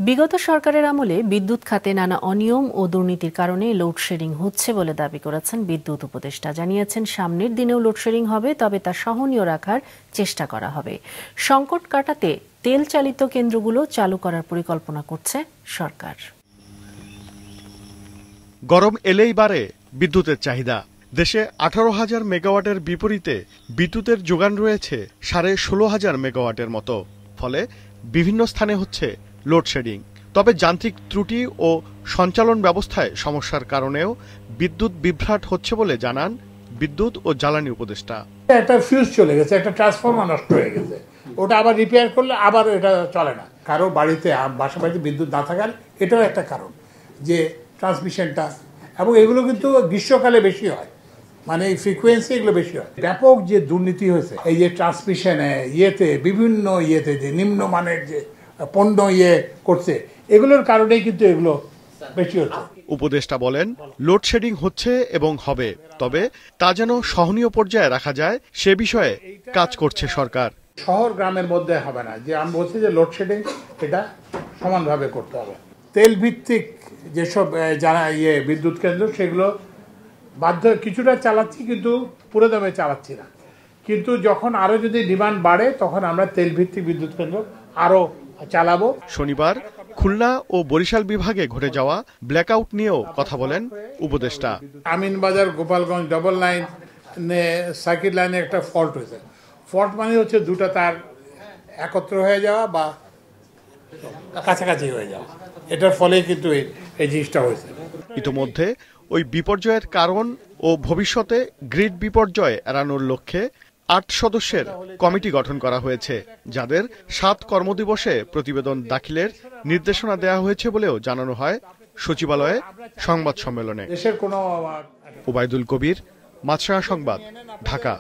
বিগত সরকারের আমলে বিদ্যুৎ খাতে নানা অনিয়ম ও দুর্নীতির কারণে লোডশেডিং হচ্ছে বলে দাবি করেছেন বিদ্যুৎ উপদেষ্টা। জানিয়েছেন সামনের দিনেও লোডশেডিং হবে, তবে তা সহনীয় রাখার চেষ্টা করা হবে। সংকট কাটাতে তেল চালিত কেন্দ্রগুলো চালু করার পরিকল্পনা করছে সরকার। গরম এলেই বাড়ে বিদ্যুতের চাহিদা। দেশে 18,000 মেগাওয়াটের বিপরীতে বিদ্যুতের যোগান রয়েছে 16,500 মেগাওয়াটের মতো। ফলে বিভিন্ন স্থানে হচ্ছে লোডশেডিং। তবে যান্ত্রিক ত্রুটি ও সঞ্চালন ব্যবস্থায় সমস্যার কারণেও বিদ্যুৎ বিভ্রাট হচ্ছে বলে জানান বিদ্যুৎ ও জ্বালানি উপদেষ্টা। একটা ফিউজ চলে গেছে, একটা ট্রান্সফরমার নষ্ট হয়ে গেছে, ওটা আবার রিপেয়ার করলে আবার এটা চলে না। কারো বাড়িতে বাড়িতে বিদ্যুৎ না থাকার এটাও একটা কারণ, যে ট্রান্সমিশনটা, এবং এগুলো কিন্তু গ্রীষ্মকালে বেশি হয়, মানে এই ফ্রিকোয়েন্সি এগুলো বেশি হয়। ব্যাপক যে দুর্নীতি হয়েছে এই যে ট্রান্সমিশনে বিভিন্ন যে নিম্নমানের যে পণ্য করছে, এগুলোর কারণেই কিন্তু এগুলো বেশি হচ্ছে। উপদেষ্টা বলেন, লোডশেডিং হচ্ছে এবং হবে, তবে তা যেন সহনীয় পর্যায়ে রাখা যায় সে বিষয়ে কাজ করছে সরকার। শহর গ্রামের মধ্যে হবে না, যে আমি বলছি যে লোডশেডিং এটা সমানভাবে করতে হবে। তেল ভিত্তিক যেসব যারা বিদ্যুৎ কেন্দ্র, সেগুলো বাধ্য কিছুটা চালাচ্ছি, কিন্তু পুরো দামে চালাচ্ছি না। কিন্তু যখন আরো যদি ডিমান্ড বাড়ে, তখন আমরা তেল ভিত্তিক বিদ্যুৎ কেন্দ্র আরো চালাবো। শনিবার খুলনা ও বরিশাল বিভাগে ঘটে যাওয়া ব্ল্যাকআউট নিয়েও কথা বলেন উপদেষ্টা। Aminbazar Gopalganj double line circuit লাইনে একটা ফল্ট হয়েছে। ফল্ট মানে হচ্ছে দুটো তার একত্র হয়ে যাওয়া বা কাছাকাছি হয়ে যাওয়া, এটার ফলে কিন্তু এই জিনিসটা হয়েছে। ইতোমধ্যে ওই বিপর্যয়ের কারণ ও ভবিষ্যতে গ্রিড বিপর্যয় এড়ানোর লক্ষ্যে 8 সদস্যের কমিটি গঠন করা হয়েছে, যাদের 7 কর্মদিবসে প্রতিবেদন দাখিলের নির্দেশনা দেওয়া হয়েছে বলেও জানানো হয় সচিবালয়ে সংবাদ সম্মেলনে। ওবায়দুল কবির, মাছরাঙা সংবাদ, ঢাকা।